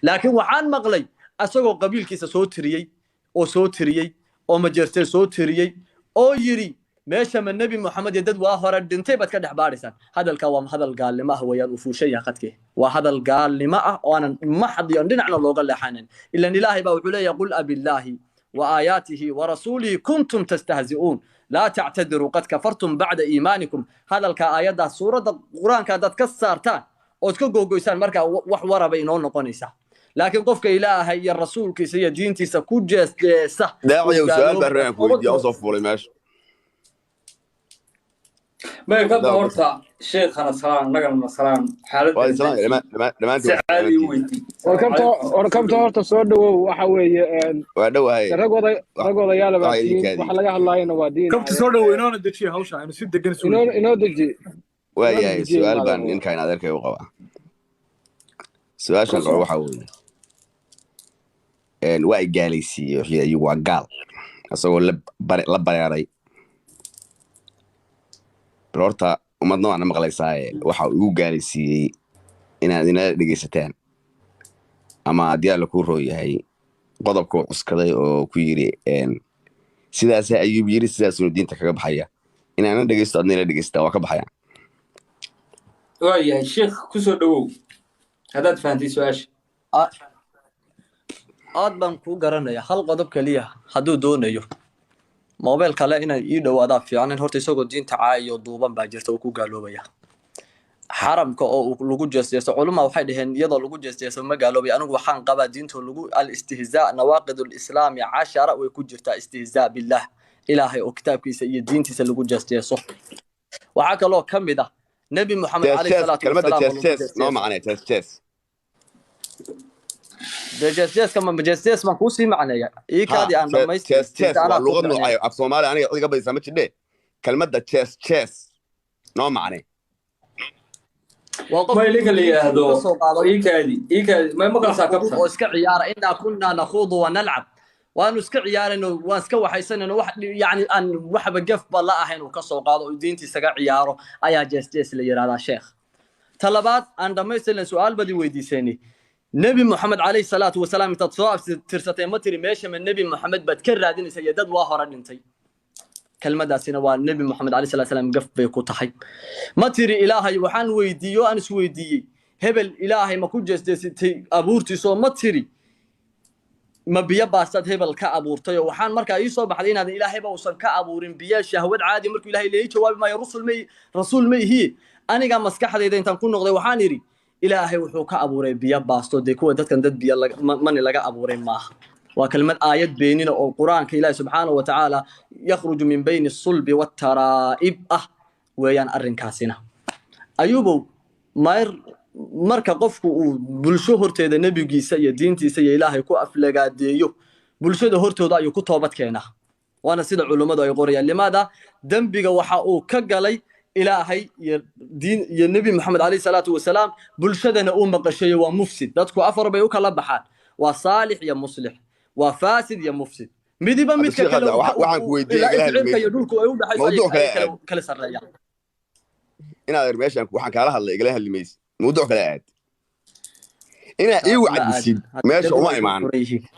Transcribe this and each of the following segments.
laakiin waxaan maqlay asagoo qabiilkiisa soo tiriyey oo majeertay soo tiriyey oo yiri meesha ma nabi maxamed iyo dad waa hore dhintay bad ka dhaxbaarisan hadalka waa hadal gaalnimo ah weeyaan u fuushay qadkii waa hadal gaalnimo ah oo aan maxdiyo dhinacna looga leexanin illa ilaahi baa wuxuu leeyahay qul abillahi wa ayatihi wa rasulihi kuntum tastahzi'un la ta'tadiru qad kafartum ba'da iimanikum hadalka ayada suurada quraanka dad ka saartaan oo iska googoysaan marka wax waraba inoo noqonaysa laakiin qofka ilaahay iyo rasuulkiisa iyo diintiisa ku jeesteesa daaciyo su'aal baan ku weydiiyay soo fuulay meesha ما يقدر هرتا شيخنا سلام نقلنا سلام حالته لما سعادي ويدي وركبت هرتا soo dhawow waxa weeye waa dhawahay ragooda yaala baa waxa laga hadlaayna waa diin kabta soo dhawow inoona dejiyo hawsha inuu si degan inoo deji waayahay su'aal baan ninkaan adeerkay u qabaa su'aashan waxa weeye waa gaalaysiyo iyo waa gaal asagoo la bareeray horta umadna waan maqlaysaa waxa uu gaalaysiiyay inaad ina dhageysataan ama diyaar la ku rooyahay qodobka cuskaday oo ku yiri sidaas ayuu yiri sidaas uu diinta kaga baxaya inaana dhageysto adna la dhageysta waa ka baxaya waayahay sheekh ku soo dhawow hadaad fahantii su'aasha aad baan ku garanaya hal qodob kaliya haduu doonayo موبايل كلا إن يدو هذا في عنه هرتي سوق الدين تعاي يضوبان باجرته وكو قالوا بيا حرام كأو لوجود جسيس علماء واحد هن يضل لوجود جسيس وما قالوا بيا أنا وحان قبا دينته لوجود الاستهزاء نواقض الإسلام 10 ويكون جرتا استهزاء بالله إلهي وكتاب كيس دين تيس لوجود جسيس وحكى الله كم ده نبي محمد عليه الصلاة والسلام كلمة جسيس ما معناه جسيس جسيس كمان جسيس ما كوسي معناه إيه كادي أنا ما جسيس اللغة النوعية الصومالي أنا قبل سمعت ده كلمة جسيس ما معناه ما يليك اللي هذا إيه كادي ما مقال ساكبتها واسك عيار إنا كنا نخوض ونلعب وأنا اسك عيار إنه واسك وحيسن إنه واحد يعني أن واحد بجف بالله أهين وكسر قاضي ودينتي سك عياره أيا جسيس اللي يرى هذا شيخ طلبات عندما يسأل سؤال بدي ويدي سني نبي محمد عليه الصلاة والسلام تتصاف ترستين متري ماشي من نبي محمد بتكرر هذين سيدات واهرا انتي كلمة داسنا والنبي محمد عليه الصلاة والسلام قف بيكو تحي متري إلهي وحان ويديو أنس ويديي هبل إلهي ما كنت جسدتي أبورتي سو متري ما بيباستاد هبل كأبورتي وحان مركا يسو بحدين هذا إلهي بوصل كأبورين بيا شهوات عادي مركو إلهي ليه جواب ما يرسل رسول مي هي أنا قام مسكحة إذا أنت نكون نقضي وحان يري إلهي وحو كأبوري بيا باستو ديكو دادكن داد بيا ماني لغا أبوري ماها وكلمة آيات بيننا أو القرآن كإله سبحانه وتعالى يخرج من بين الصلب والترائب ويان أرنكاسنا أيوبو marka qofku uu bulsho horteeda nabigiisa iyo diintiisa iyo Ilaahay ku aflagaadeeyo bulshada hortooda ayuu ku toobad keenaa waana sida culimadu ay qorayaan limaada dambiga waxa uu ka galay Ilaahay iyo diin iyo nabi Muhammad alayhi salatu wasalaam bulshadana uu maqashay waa mufsid dadku afar bay u kala baxaan waa saalix iyo muslix waa faasid iyo mufsid midiba midka kale waxaan ku weydiiyay Ilaahay dhulku ay u dhaxayso kala sareeya inaad meeshan waxaan kala hadlay igala hadlimays موضوع كلاد إنا وعد يصير ماشي وما إيمان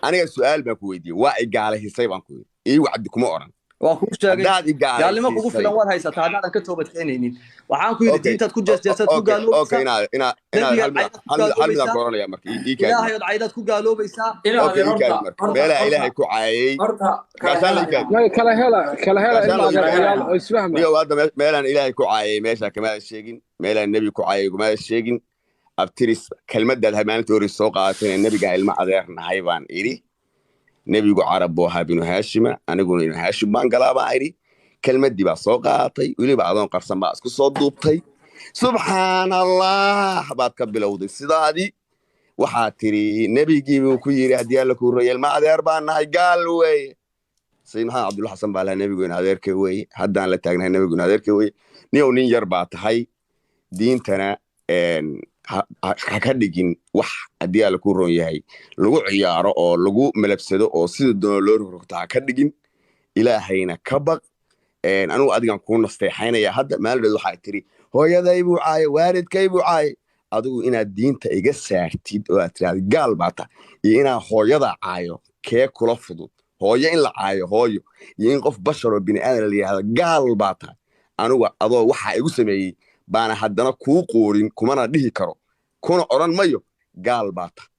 أنا السؤال بكويدي واعي على حساب أنكوي وعدكم أوران وأخوك قال لي ما بقول في الأول هاي ستة هذا كتبت ثانيين وحنكوي إذا أنت تكون جالس تقولوا أوكي أنا هل كورونا يا مركي لا هي عيدات كقالوا بيسا بلا إلهي كعاي كلا هلا اسمه يا هذا ميلان إلهي كعاي ماشي كمان الشيء ميلان النبي كعاي كمان الشيء أبترس كلمة ده الهمان توري السوق عشان النبي قال ما أدرنا حيوان إيري نبي يقول عرب وها بنو هاشم أنا أقول إنه هاشم بانقلا بعيري كلمة دي بسوق عطي ولي بعضهم قرصن بس كصوت ضبطي سبحان الله بعد قبل أودي الصدادي وحاتري نبي يجيب وكيري هدي لك الرجال ما أدري أربعة هاي قال وي سيدنا عبد الله حسن بالله نبي يقول هذا كوي حدا على تاجنا نبي يقول هذا كوي نيونين يربعة هاي دين تنا hakadhigin wax hadii la ku roon yahay lagu ciyaaro oo lagu malabsado oo sida doon loo rogta hakadhigin ilaahayna ka baq anigu adigan ku nasteexaynaya hadda maaldeed waxa tiri hooyaday buu caay waalidkay buu caay adigu inaad diinta iga saartid oo aad tiraahdo gaal baa tahay iyo inaan hooyada caayo kee kula fudud hooyo in la caayo hooyo iyo in qof bashar oo bini aadan la yiraahdo gaal baa tahay anigu adoo waxa igu sameeyay baana haddana kuu qoorin kumana dhihi karo kuna oran mayo gaal baa tahay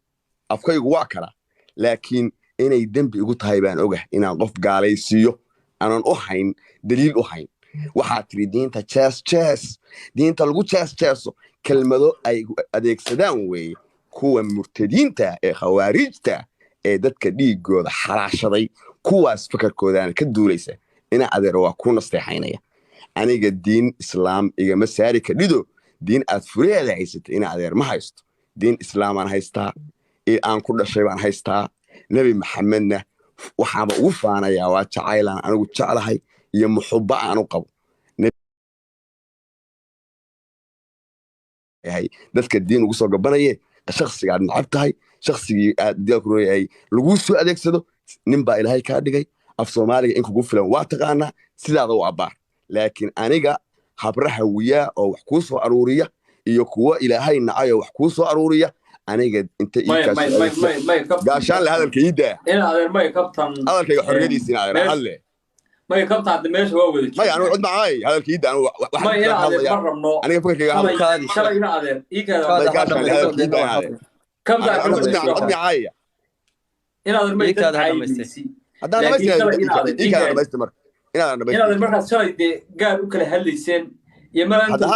afkaygu waa kala laakiin inay dembi igu tahay baan ogahay inaan qof gaalaysiiyo aanan u hayn daliil u hayn waxaa tiri diinta diinta lagu jeeso kelmado ay adeegsadaan weeye kuwa murtadiinta ee khawaarijta ee dadka dhiigooda xalaashaday kuwaas fakarkoodana ka duulaysa ina adeer waa ku nasteexaynaya aniga diin islaam igama saari kadhido diin aad fureeda haysatay ina adeer ma haysto diin islaamaan haystaa ee aan ku dhashay baan haystaa nabi maxamedna waxaaba ugu faanayaa waa jacaylaan anigu jeclahay iyo muxubba aan u qabo dadka diin ugu soo gabanayee shakhsiga aad nacab tahay shakhsigii aad diinku leeyahay lagu soo adeegsado nin baa ilaahay kaa dhigay af Soomaaliga in kugu filan waa taqaanaa sidaada u abaar laakiin aniga habraha wiya oo wax ku soo aruuriya iyo kuwa ilaahay nacay oo wax ku soo aruuriya aniga inta gaashaan la hadalka ida in adeer may kabtan hadalkayga xorriyadiisina adeer hadle may kabtan meesha waa wada may anu cid macay hadalka ida anu wax may ina adeer marrabno aniga fakarkayga hadalkaadi shalay ina adeer iikaada gaashaan la hadalka ida kabtan cid macay in adeer may tahay haddaan dhamaysta marka inaad markaas shalay dee gaar u kala hadlayseen iyo maanta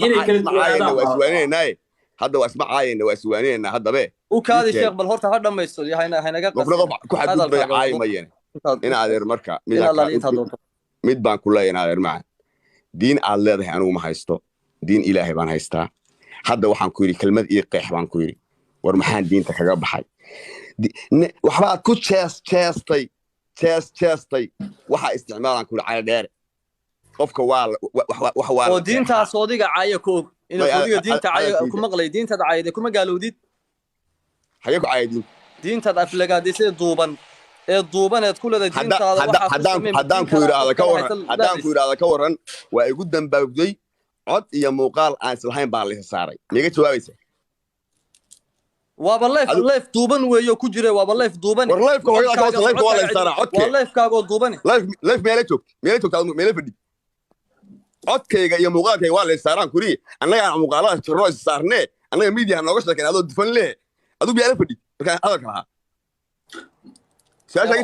inay kala duwanaadaan hadda waa isma caayayna waa iswaanayna haddabe u kaadi sheekh bal horta ha dhamaysto haynaga qofna ku xadgudbay caayimayeen in adeer marka mid baan ku leeyahay adeer macaan diin aad leedahay anigu ma haysto diin ilaahay baan haystaa hadda waxaan ku yidhi kelmad ii qeex baan ku yidhi war maxaan diinta kaga baxay waxbaad ku jeestay waxaa isticmaalaan ku yidhi cali dheere qofka waa oo diintaas odiga caaya koog inuu odiga diinta caaya ku maqlay diinta caayade kuma gaalowdid haye ku caayadin diinta aflagaadisay duuban ee duubaneed ku leedahay diintaada waxa haddaan ku yiraahdo ka waran waa igu dambaabday cod iyo muuqaal aan islahayn baan la saaray miga jawaabaysa waaba life duuban weeyo ku jire waaba life duuban war life hooyada ka wada life waa la saaraa codka waa life kaago duuban life meela joogta meela fadhi codkayga iyo muuqaalkayga waa la saaraan kuri annaga muuqaalada jirno is saarnee annaga media nooga sheekeen adoo difan leh aduu biyaala fadhi marka hadalka lahaa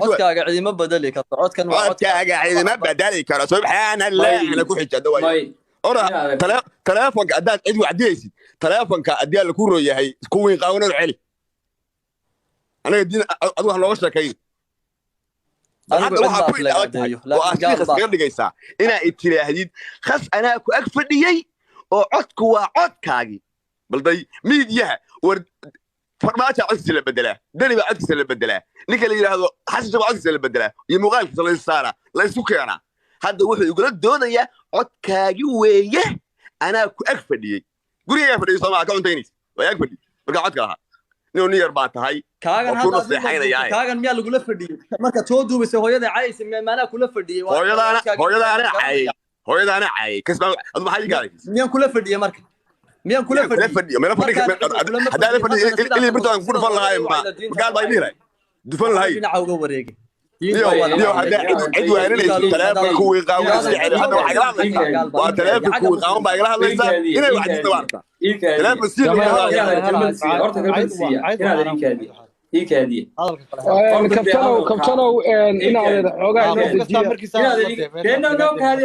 codkaaga ciidama badali karto codkan waa codkaaga ciidama badali karo subhanallah ana ku xijada way ora telefonka adaad cid wacdiyaysid telefonka adaa la ku rooyahay kuwiin qaawanada celi anaga diin adu wax nooga sheekay hadda waxa ku ilaa dhigaysaa inaa itiraahdid khas anaa ku ag fadhiyay oo codku waa codkaagi balday miidiyaha war farmaajo codkiisa la bedelaa dani baa codkiisa la bedelaa ninka la yiraahdo xasan shaqo codkiisa la bedelaa iyo muuqaalkiisa la saara la isku keenaa hadda wuxuu igula doonayaa codkaagi weeye anaa ku ag fadhiyay guriga fadhiyay Soomaaliya ka cuntaynaysa waa ag fadhiyay marka codka lahaa inuu niyar baa tahay kaagan miyaa lagula fadhiyey marka soo duubaysay hooyada caayaysa maanaa kula fadhiyey hooyadaana caayay kasbaa adu maxaa ii gaaray miyaan kula fadhiyey marka miyaan kula fadhiyey hadaa la fadhiyey ilaa birtaan ku dhufan lahaay gaal baa idhiray dufan lahaay dhinaca uga wareegay iyo hadaa cid waaninaysa telefonka kuwii qaawanaysa hadda waxay la hadlaysaa waa telefonka kuwii qaawan baa igala hadlaysaa inay wacdista waarta teleefon sii kabtanow inaad xoogaa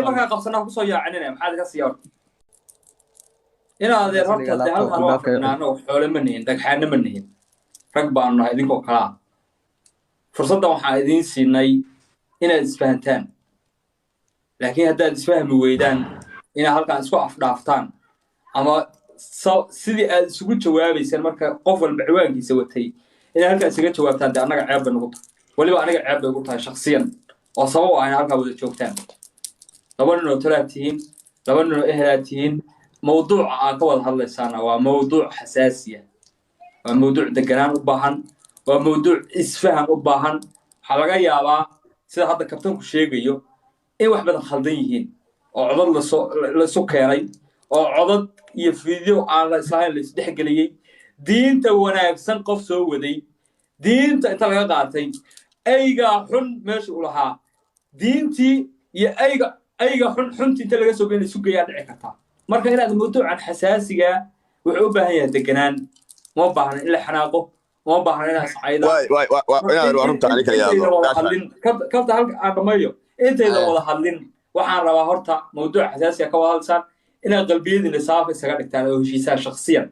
markaa qabsanaa kusoo yaacinina maxaad ka sii horta inaad horta de halkan waa fadhinaano xoole ma nihin dhagxaana ma nihin rag baanu nahay idinkoo kalaa fursaddan waxaan idiin siinay inaad isfahantaan laakiin haddaad isfahmi weydaan inaad halkan isku afdhaaftaan ama sidii aad isugu jawaabaysaan marka qof walba ciwaankiisa watay inaad halkan isaga jawaabtaan dee annaga ceeb bay nagu tahay weliba aniga ceeb bay ugu tahay shakhsiyan oo sabab ah in halkaa wada joogtaan laba nin oo talaad tihiin laba nin oo ehelaad tihiin mawduuca aad ka wada hadlaysaana waa mawduuc xasaasiya waa mawduuc deganaan u baahan waa mawduuc isfahan u baahan waxaa laga yaabaa sida hadda kabtanku sheegayo in wax badan khaldan yihiin oo codad la isu keenay oo codad iyo video aan la islahayn la isdhexgeliyey diinta wanaagsan qof soo waday diinta inta laga qaatay ayga xun meesha u lahaa diintii iyo ayga xuntii inta laga soo geeyay isu geeyaa dhici kartaa marka inaad mawduucan xasaasiga wuxuu u baahan yahay deganaan ma baahna in la xanaaqo ma baahna inaad iscayda inaad runta ani kala yaado kabta halka aan dhamayo intayda wada hadlin waxaan rabaa horta mawduuc xasaasiga ka wada hadalsaan inaad qalbiyadiina saafa isaga dhigtaan oo heshiisaan shakhsiyan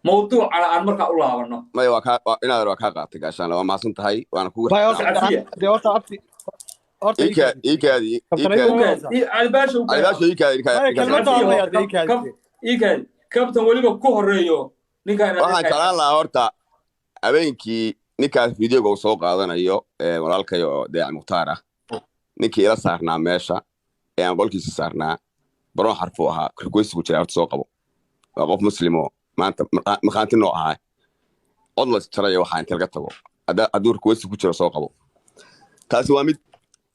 mawduucana aan markaa u laabano may inaad waa kaa qaatay gaashaan waa maasan tahay waana kugu kabtan weliba ku horeeyo waxaan jeclaan lahaa horta habeenkii ninkaas videoga uu soo qaadanayo walaalkayo deecan mukhtaar ah ninkii ila saarnaa meesha ee aan qolkiisa saarnaa baroon xarfuu ahaa requestigu jira horta soo qabo waa qof muslimo maanta maqaanti noo ahaa cod la jaraya waxaa inta laga tago hadduu requesti ku jiro soo qabo taasi waa mid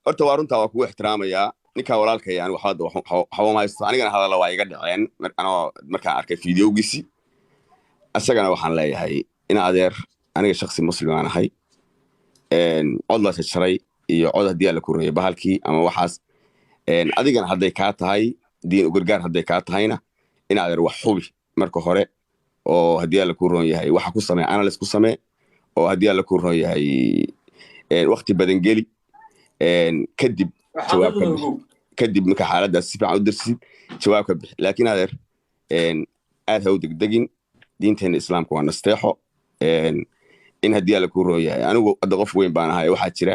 horta waa runtaa waa kugu ixtiraamayaa ninkaa walaalkaya ani waxba ma haysto anigana hadalla waa iga dhaceen anoo markaan arkay videogiisii isagana waxaan leeyahay in adeer aniga shakhsi muslim aan ahay cod la jaray iyo cod haddii aan la kureeyo bahalkii ama waxaas adigana hadday kaa tahay diin u gargaar hadday kaa tahayna in adeer wax hubi marka hore oo haddii aan la ku roon yahay waxa ku samee analysis ku samee oo haddii aan la ku roon yahay waqti badan geli kadib jawaabka kadib marka xaaladdaas si fiican u darsid jawaabka bixi laakiin adeer aad ha u degdegin diinteena islaamka waa nasteexo in haddii aan la ku roon yahay anigu hadda qof weyn baan ahay waxaa jira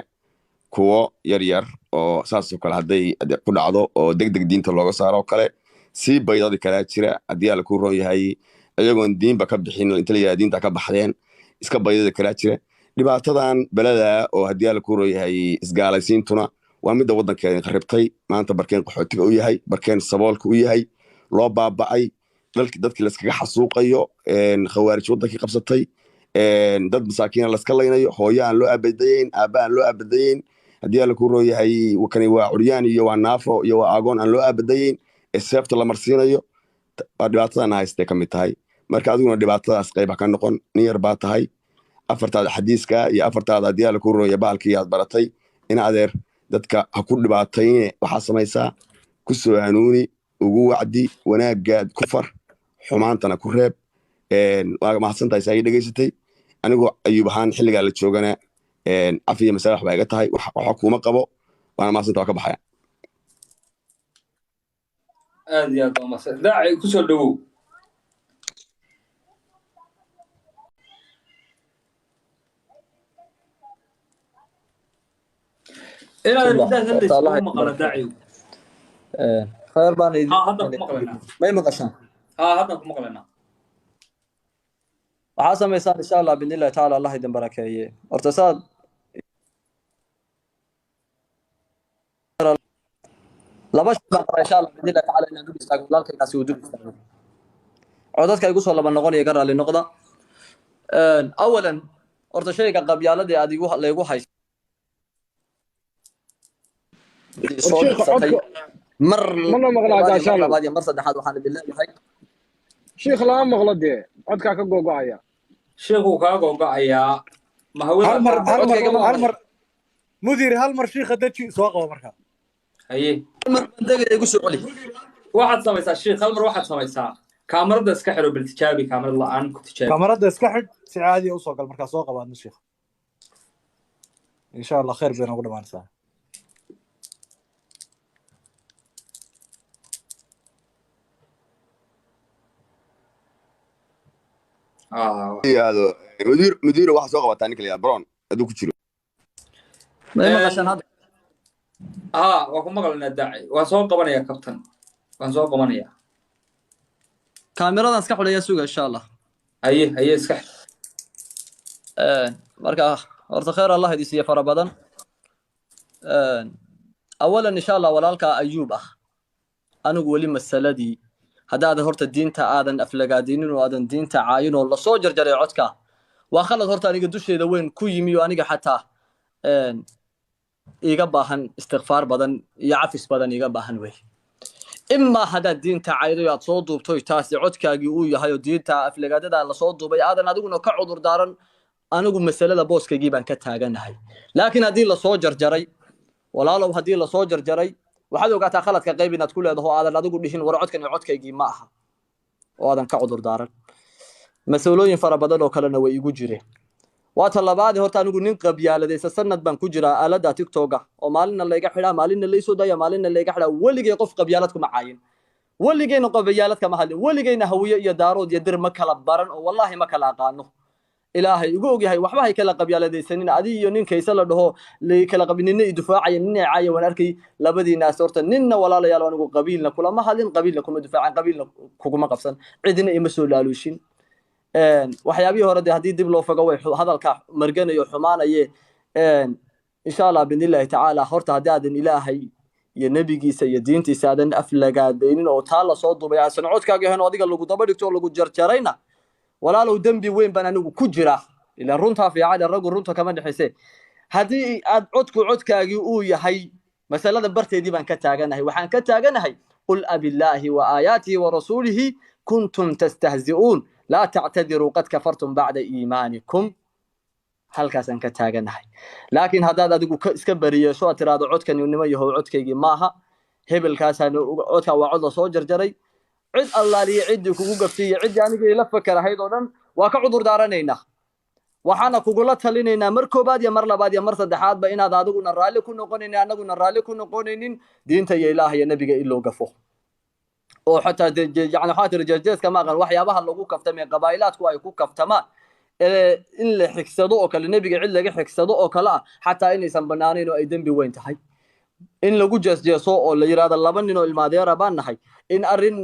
kuwo yar oo saasoo kale hadday ku dhacdo oo degdeg diinta looga saaro oo kale sii baydadi kalaa jira haddii aan la ku roon yahay iyagoon diinba ka bixin inta la yidhaha diinta ka baxdeen iska baydada kalaa jira dhibaatadan belada oo haddii aan la ku roon yahay isgaalaysiintuna waa midda waddankeeda qaribtay maanta barkeen qaxootiga u yahay barkeen saboolka u yahay loo baaba'ay dadkii layskaga xasuuqayo khawaarij waddankii qabsatay dad masaakiina layska laynayo hooyo aan loo abadayeyn aabba aan loo abadayeyn haddii aan la ku roon yahay kani waa curyaan iyo waa naafo iyo waa agoon aan loo abadayeyn ee seefta la marsiinayo waa dhibaatadana haystay ka mid tahay marka adiguna dhibaatadaas qayb ha ka noqon nin yar baa tahay afartaada xadiiska iyo afartaada haddii aan la ku roon yahay bahalkii aad baratay in adeer dadka ha ku dhibaatayne waxaa samaysaa ku soo hanuuni ugu wacdi wanaaggaad ku far xumaantana ku reeb waa mahadsantahay saa ii dhegaysatay anigoo ayuub ahaan xilligaa la joogana cafiya masalax baa iga tahay waxa kuuma qabo waana mahadsantaa waa ka baxaya aad iyo aad waa mahadsan daaci ku soo dhawow inaad intaas hadda maqala daaci خير بان hadda ku maqlaynaa ما يمقشان hadda ku maqlaynaa waxaa samaysaan insha allah باذن الله تعالى الله idin barakeeye horta saad laba shaqo insha allah باذن الله تعالى inaan dib istaago walaalkaygaasi uu dib istaago codadka igu soo laba noqonaya ka raali noqda awalan horta shayga qabyaaladii aad igu leegu hayso مرة مغلا قاشان مر صدحات وحنا بالله هاي شيخ لا مغلا دي عدك كغوغايا sheekhu kaa go'ayaa ma hawada مدير هالمر شيخ دجي سoo qabo marka haye مر دغه igu soo celi waxaad samaysaa sheekh hal mar waxaad samaysaa kaamarada iska xiro bil tijaabi kaamarada la'aan ku tijaabi kaamarada iska xid si caadi ah u soo gal marka soo qabaadna sheekh insha Allah khair bayna ugu dhamaanaysaa مدير waxa soo qabataa ninka la brown aduu ku jiro ma maqashan hada waa ku maqlaynaa daaci waan soo qabanayaa kabtan waan soo qabanayaa kaamiradan iska xulaya suuga insha Allah haye iska marka horta khair Allah idin siiyo fara badan awalan insha Allah walaalka ayuub anigu wali masaladii hadaad horta diinta aadan aflagaadinin oo aadan diinta caayin oo la soo jarjaray codka waa khalad horta aniga dusheeda weyn ku yimi oo aniga xataa iga baahan istighfar badan iyo cafis badan iga baahan way إما هذا الدين تعيري أتصود وبتوي تاسع عدك أجيو يهايو دين تا أفلقات هذا صود وبي هذا نادقنا كعذر دارن أنا أقول مسألة بوس كجيبان كتاجنا هاي لكن هذه الصوجر جري ولا لو هذه الصوجر جري وحد وقعت خلت كقيبنا تقول هذا هو هذا نادقول ليش ورعدك إن عدك يجي معها وهذا كعذر دارن مسؤولين فربنا لو كلنا ويجو جري وطلبات هورتا نقول ننقب يا لدي سنة بان كجرا آلة تيك توكا ومالنا اللي يقحلا مالنا اللي يسودا مالنا اللي يقحلا واللي يقف قبيالتكم معاين واللي جينا قبيالتكم مهل واللي جينا هوية يا دارود يدير مكلا برن والله مكلا قانو إلهي يقول هاي وحبا هي كلا قبيالة دي سنين عادي يونين كيسلا له اللي كلا قبيلنا يدفاعي نين عاي ونركي لبدي ناس ورتا نين ولا لا يلا نقول قبيلنا كل ما هلين قبيلكم دفاعا قبيلنا كوكما قفصا عندنا يمسوا لالوشين waxyaabihii hore hadii dib loo fago way hadalka marganayo xumaanaye insha Allah binillahi ta'ala horta hadii aadan ilaahay iyo nabigiisa iyo diintiisa aadan aflagaadeynin oo taa la soo dubay asan codkaaga heen adiga lagu daba dhigto lagu jarjarayna walaalow dambi weyn baan anigu ku jira ila runta fiican rag runta kama dhaxaysay hadii aad codkaagi uu yahay masalada barteedii baan ka taaganahay waxaan ka taaganahay qul abillahi wa ayatihi wa rasulihi kuntum tastahzi'un لا تعتذروا قد كفرتم بعد إيمانكم هل كاسن كتاجناي لكن هذا أدقو إسكبرية سو ترى عود كان ينمي هو عود كيجي معها هبل كاسن عود وعود صوجر جري عد الله لي عدك وقفتي عد يعني لفكر هيدون وكعذر دارنينا وحنا كقولت لنا مركوبات يا مرلبات يا مرصد حاد بين هذا أدقو نرالي كنا قونين أنا قلنا نرالي كنا قونين دين تي إله يا نبي إلا وقفوه oo xataa yani xaatir jeesjeeska ma aqaan waxyaabaha lagu kaftamay qabaailaadku ay ku kaftamaan in la xigsado oo kale nabiga cid laga xigsado oo kale xataa inaysan banaanayn oo ay dambi weyn tahay in lagu jeesjeeso oo la yiraahdo laba nin oo ilmaadeera baan nahay in arin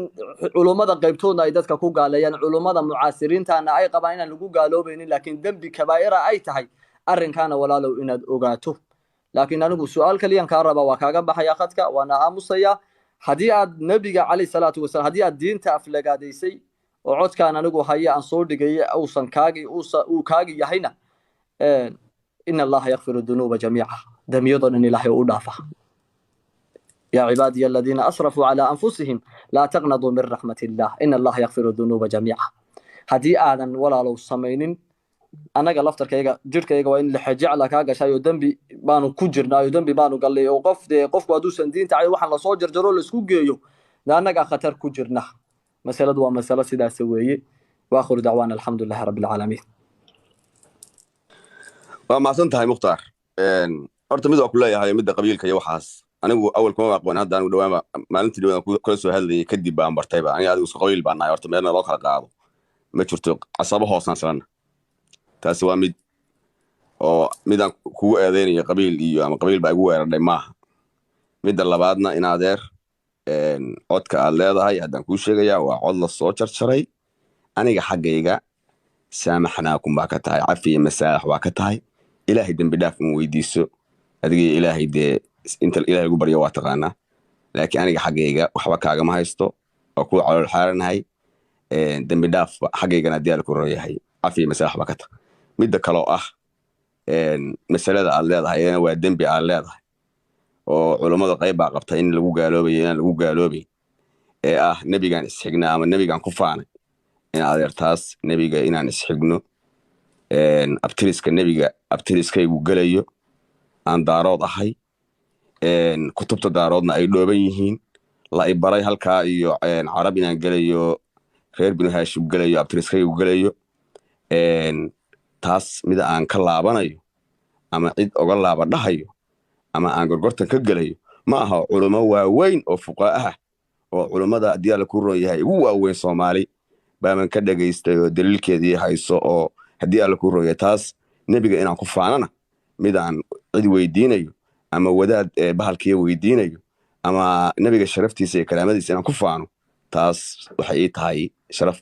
culumada qaybtoodna ay dadka ku gaaleeyaan culumada mucaasiriintaana ay qabaan in lagu gaaloobaynin laakiin dambi kabaa'ira ay tahay arinkaana walaalow inaad ogaato laakiin anigu su'aal kaliyan ka raba waa kaaga baxaya khadka waana aamusaya hadii aad nabiga kaleey salaatu wasalaam hadii aad diinta aflagaadaysay oo codkaan anigu haya aan soo dhigay uusan kaagi yahayna inna allaha yaghfiru dhunuba jamii'a damiyadana ilaahay u dhaafa يا عبادي الذين أسرفوا على أنفسهم لا تقنطوا من رحمة الله إن الله يغفر الذنوب جميعا هدي آذن ولا لو سمينين أنا قلفتر كيجا جر كيجا وإن لحجة على كاجا شيء ذنبي بانو كجرنا ذنبي بانو قال لي وقف وادوس دين تعي وحنا لصوجر جرول سكوج جيو لأنك خطر كجرنا مسألة دوا مسألة سيدا سوية وآخر دعوانا الحمد لله رب العالمين. ما صنت هاي مختار أرتمد أقولها هاي مدة قبيل كي وحاس أنا أول كم أقوى هذا أنا دوام ما أنت دوام كل سؤال هذا كدي بام برتايبة أنا هذا قبيل بنا أرتمد أنا راح أقعد ما شرت عصابة حسن سلنا taasi waa mid oo midaan kugu eedeynaya qabiil iyo ama qabiil baa igu weeraray maaha midda labaadna in adeer codka aad leedahay haddaan kuu sheegayaa waa cod la soo jarjaray aniga xaggayga saamaxnaakum baa ka tahay cafi iyo masaax waa ka tahay ilaahay dembi dhaaf in weydiiso adiga ilaahay dee inta ilaahay ugu baryo waa taqaanaa laakiin aniga xaggayga waxba kaagama haysto oo ku calool xaaranahay dembi dhaaf xaggaygana diyaar ku rooyahay cafi iyo masaax baa ka tahay midda kaloo ah masalada aad leedahay waa dembi aad leedahay oo culimada qayb baa qabta in lagu gaaloobayo inaan lagu gaaloobay ee ah nabigaan isxigna ama nabigaan ku faanay in adeertaas nabiga inaan isxigno abtiriska nabiga abtiriskaygu gelayo aan daarood ahay kutubta daaroodna ay dhooban yihiin la ibaray halkaa iyo carab inaan gelayo reer binu haashim gelayo abtiriskaygu gelayo taas mida aan ka laabanayo ama cid oga laaba dhahayo ama aan gorgortan ka gelayo ma aha culimo waaweyn oo fuqaha ah oo culimada haddii alla ku roon yahay ugu waaweyn Soomaali baaman ka dhageystay oo daliilkeedii hayso oo haddii alla ku roon yahay taas nabiga inaan ku faanana midaan cid weydiinayo ama wadaad bahalkiisa weydiinayo ama nabiga sharaftiisa iyo karaamadiisa inaan ku faano taas waxay tahay sharaf